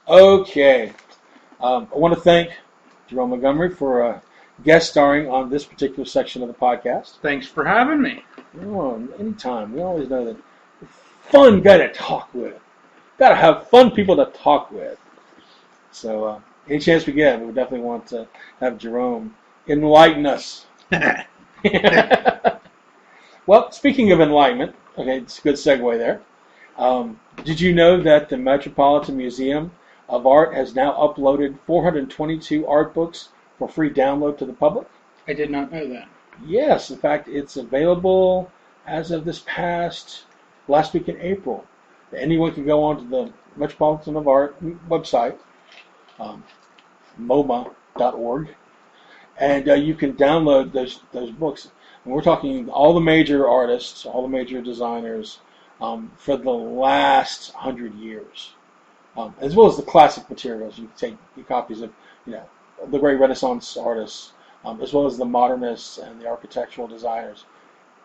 Okay. I want to thank Jerome Montgomery for guest starring on this particular section of the podcast. Thanks for having me. Oh, anytime. We always know that fun guy to talk with. Got to have fun people to talk with. So any chance we get, we definitely want to have Jerome enlighten us. Well, speaking of enlightenment, okay, it's a good segue there. Did you know that the Metropolitan Museum of Art has now uploaded 422 art books for free download to the public? I did not know that. Yes, in fact, it's available as of this last week in April. Anyone can go onto the Metropolitan of Art website, MOMA.org, and you can download those books. And we're talking all the major artists, all the major designers for the last 100 years, as well as the classic materials. You can take your copies of, the great Renaissance artists, as well as the modernists and the architectural designers.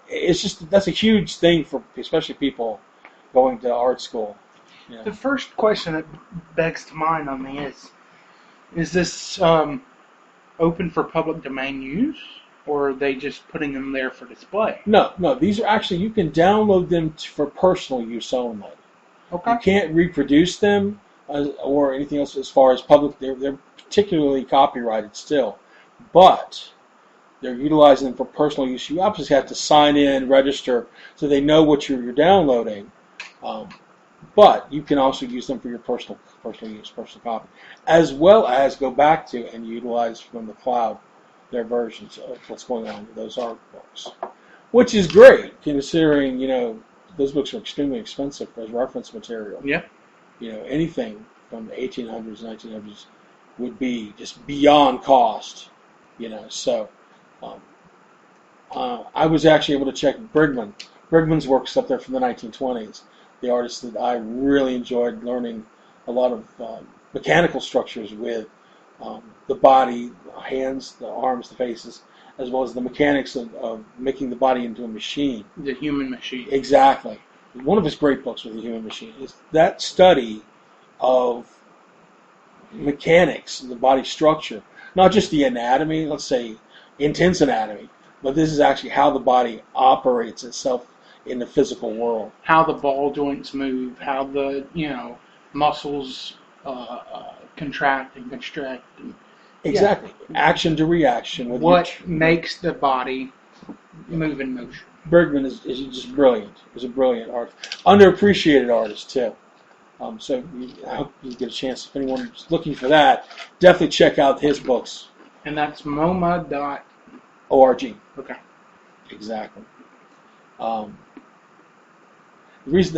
That's a huge thing for especially people going to art school. The first question that begs to mind on me is this open for public domain use, or are they just putting them there for display? No, these are actually, you can download them for personal use only. Okay. You can't reproduce them or anything else as far as public. They're particularly copyrighted still, but they're utilizing them for personal use. You obviously have to sign in, register, so they know what you're downloading. But you can also use them for your personal use, personal copy, as well as go back to and utilize from the cloud their versions of what's going on with those art books, which is great considering those books are extremely expensive as reference material. Yeah. Anything from the 1800s, 1900s would be just beyond cost. So I was actually able to check Bergman. Bergman's works up there from the 1920s. The artist that I really enjoyed learning a lot of mechanical structures with the body, the hands, the arms, the faces, as well as the mechanics of making the body into a machine. The human machine. Exactly. One of his great books with the human machine is that study of mechanics, the body structure, not just the anatomy, let's say intense anatomy, but this is actually how the body operates itself in the physical world. How the ball joints move, how the muscles contract and constrict. And, exactly. Action to reaction. With what makes the body move in motion. Bergman is just brilliant. He's a brilliant artist. Underappreciated artist, too. So I hope you get a chance. If anyone's looking for that, definitely check out his books. And that's MOMA.org. Okay. Exactly. The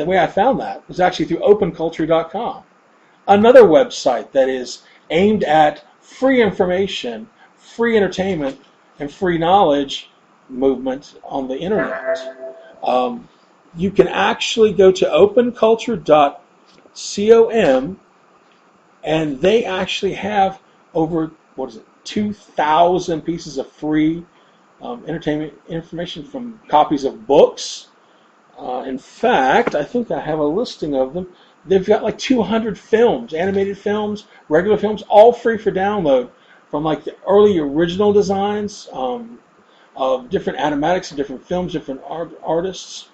way I found that was actually through openculture.com, another website that is aimed at free information, free entertainment, and free knowledge movement on the internet. You can actually go to openculture.com, and they actually have over 2,000 pieces of free entertainment information from copies of books. In fact, I think I have a listing of them. They've got like 200 films, animated films, regular films, all free for download from like the early original designs of different animatics and different films, different artists.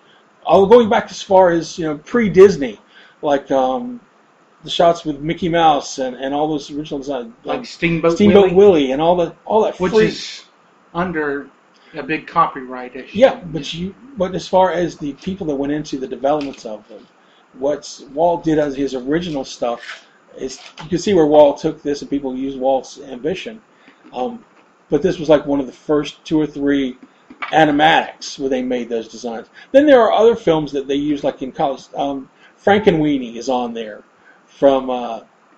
Going back as far as pre-Disney, like the shots with Mickey Mouse and all those original designs, like Steamboat Willie and all that which free. Is under a big copyright issue. Yeah, but as far as the people that went into the development of them, what Walt did as his original stuff is you can see where Walt took this, and people used Walt's ambition. But this was like one of the first 2 or 3 animatics where they made those designs. Then there are other films that they use, like in college. Frankenweenie is on there from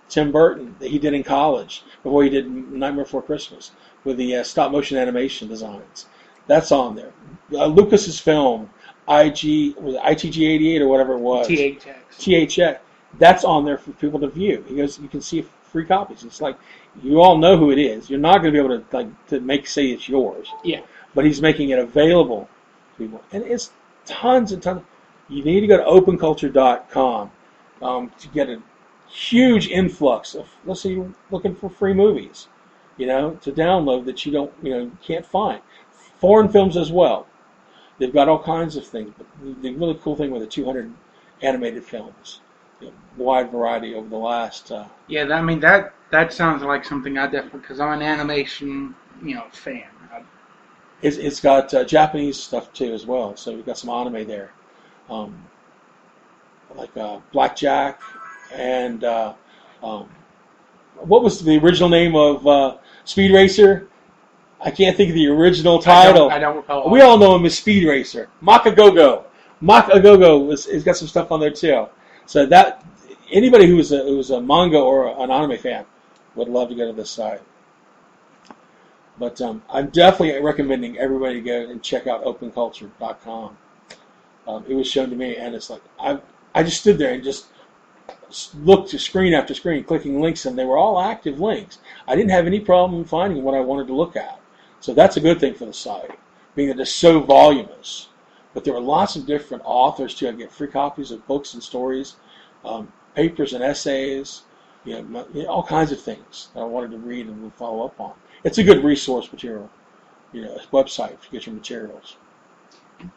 Tim Burton that he did in college before he did Nightmare Before Christmas with the stop motion animation designs. That's on there. Lucas's film, ITG-88 or whatever it was. THX. That's on there for people to view. He goes, you can see free copies. It's like, you all know who it is. You're not going to be able to say it's yours. Yeah. But he's making it available to people. And it's tons and tons. You need to go to openculture.com to get a huge influx of, let's say you're looking for free movies, to download that you don't, you can't find. Foreign films as well. They've got all kinds of things, but the really cool thing with the 200 animated films, wide variety over the last. Yeah, I mean that sounds like something I definitely, because I'm an animation, fan. It's got Japanese stuff too as well, so we've got some anime there, like Blackjack and what was the original name of Speed Racer? I can't think of the original title. I don't recall. We all know him as Speed Racer. Makagogo. Makagogo has got some stuff on there too. So that anybody who's a manga or an anime fan would love to go to this site. But I'm definitely recommending everybody go and check out openculture.com. It was shown to me, and it's like I just stood there and just looked to screen after screen, clicking links, and they were all active links. I didn't have any problem finding what I wanted to look at. So that's a good thing for the site, being that it's so voluminous. But there were lots of different authors too. I get free copies of books and stories, papers and essays, all kinds of things that I wanted to read and follow up on. It's a good resource material, website to get your materials.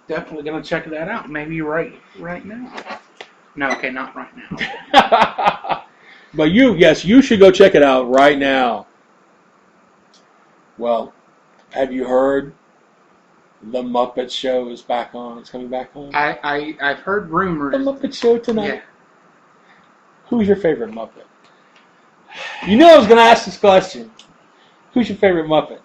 Definitely gonna check that out. Maybe right now. No, okay, not right now. But you should go check it out right now. Well, have you heard the Muppet Show is back on? It's coming back on. I've heard rumors. The Muppet Show tonight. Yeah. Who's your favorite Muppet? You knew I was going to ask this question. Who's your favorite Muppet?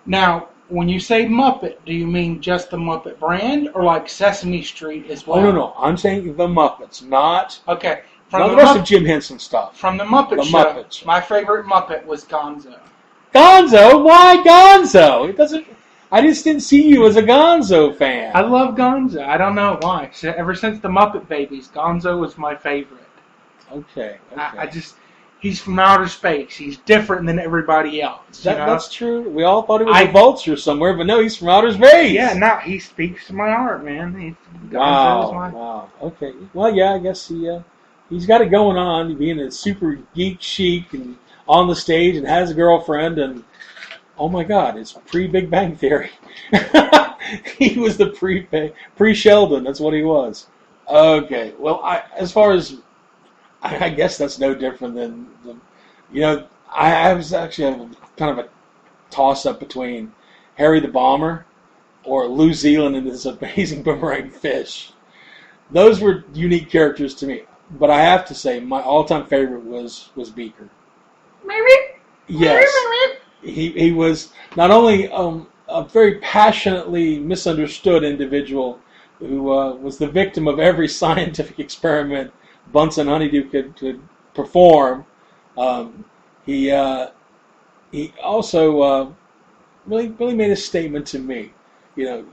Now, when you say Muppet, do you mean just the Muppet brand, or like Sesame Street as well? Oh, no. I'm saying the Muppets, not okay. Not the rest of Jim Henson stuff. From the Muppet Show, Muppets. My favorite Muppet was Gonzo. Gonzo? Why Gonzo? It doesn't. I just didn't see you as a Gonzo fan. I love Gonzo. I don't know why. Ever since the Muppet Babies, Gonzo was my favorite. Okay. He's from outer space. He's different than everybody else. That's true. We all thought he was a vulture somewhere, but no, he's from outer space. Yeah, no, he speaks to my heart, man. Wow. Okay. Well, yeah, I guess he's got it going on, being a super geek chic and on the stage and has a girlfriend, and oh my God, it's pre-Big Bang Theory. He was the pre-Sheldon. That's what he was. Okay. Well, as far as I guess that's no different than I was actually kind of a toss-up between Harry the Bomber or New Zealand and this amazing boomerang fish. Those were unique characters to me, but I have to say my all-time favorite was Beaker. Yes, he was not only a very passionately misunderstood individual who was the victim of every scientific experiment Bunsen Honeydew could perform. He also really made a statement to me.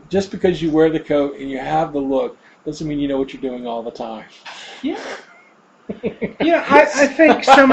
Just because you wear the coat and you have the look doesn't mean you know what you're doing all the time. Yeah. Yeah, I think some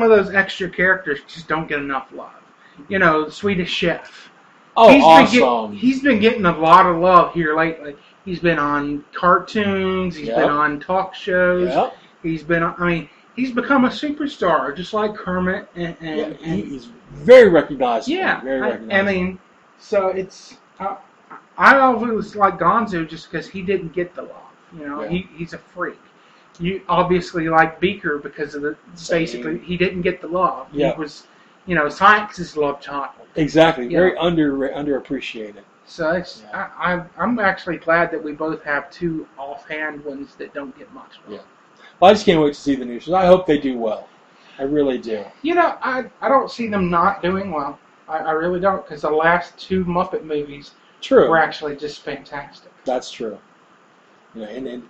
of those extra characters just don't get enough love. Swedish Chef. Oh, awesome! He's been getting a lot of love here lately. He's been on cartoons. He's been on talk shows. Yep. He's become a superstar, just like Kermit. And he's very recognizable. Yeah, very recognizable. So it's. I always like Gonzo just because he didn't get the love. He's a freak. You obviously like Beaker because of basically he didn't get the love. Yeah. He was, science's love child. Exactly. Very underappreciated. So I'm actually glad that we both have two offhand ones that don't get much love. Yeah. Well, I just can't wait to see the new shows. I hope they do well. I really do. I don't see them not doing well. I really don't, because the last two Muppet movies were actually just fantastic. That's true. And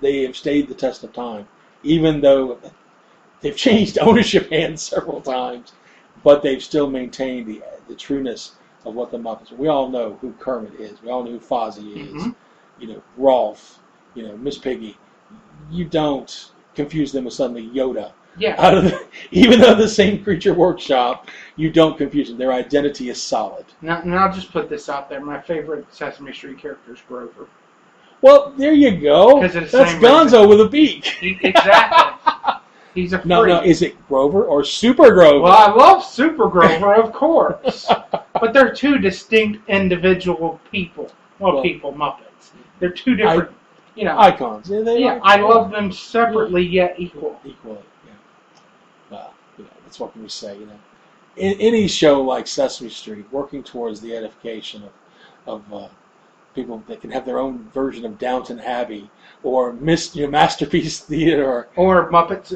they have stayed the test of time, even though they've changed ownership hands several times, but they've still maintained the trueness of what the Muppets are. We all know who Kermit is. We all know who Fozzie is. Mm-hmm. Rolf, Miss Piggy. You don't confuse them with suddenly Yoda. Yeah. Even though the same creature workshop, you don't confuse them. Their identity is solid. Now I'll just put this out there. My favorite Sesame Street character is Grover. Well, there you go. Because of the That's same Gonzo with a beak. Exactly. He's a freak. No, is it Grover or Super Grover? Well, I love Super Grover, of course. But they're two distinct individual people. Well, Muppets. They're two different, icons. Yeah, I love them separately yet equal. Equally, yeah. That's what can we say, In any show like Sesame Street, working towards the edification of people that can have their own version of Downton Abbey or Masterpiece Theater or Muppets,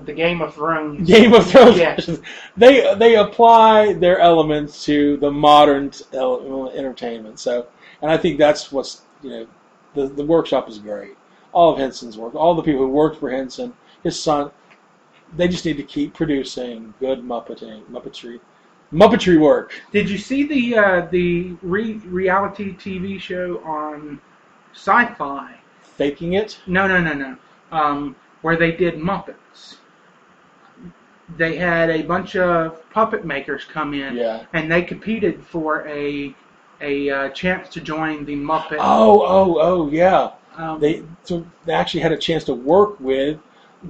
the Game of Thrones. Game of Thrones. Yes. They apply their elements to the modern entertainment. So, and I think that's what's the workshop is great. All of Henson's work, all the people who worked for Henson, his son, they just need to keep producing good Muppetry work. Did you see the reality TV show on Sci-Fi? Faking It? No. Where they did Muppets. They had a bunch of puppet makers come in, and they competed for a chance to join the Muppet. Oh, yeah. They actually had a chance to work with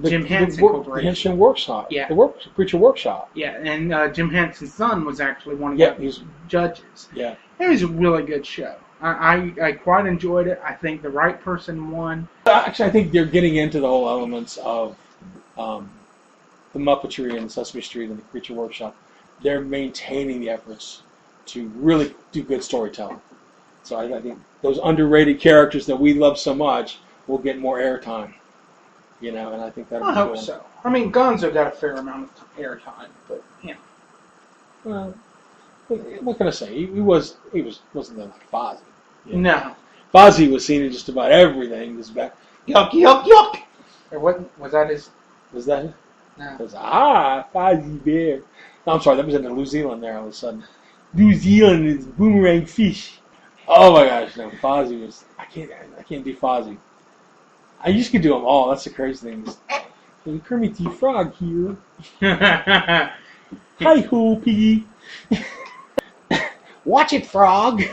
Jim Henson Corporation. The Henson Workshop. Yeah. The Preacher Workshop. Yeah, and Jim Henson's son was actually one of the judges. Yeah. It was a really good show. I quite enjoyed it. I think the right person won. Actually, I think they're getting into the whole elements of the Muppetry and Sesame Street and the Creature Workshop. They're maintaining the efforts to really do good storytelling. So I think those underrated characters that we love so much will get more airtime. And I think that'll be cool. I hope so. I mean, Gonzo got a fair amount of airtime, but Well, what can I say? He wasn't there like Fozzie. No. Fozzie was seen in just about everything. This back, yuck, yuck, yuck. Or what was that? Was that it? No. It was Fozzie Bear. No, I'm sorry. That was in New Zealand. There, all of a sudden, New Zealand is boomerang fish. Oh my gosh, no, Fozzie was. I can't do Fozzie. I used to do them all. That's the crazy thing. Kermit the Frog here. Hi ho, piggy. Watch it, frog.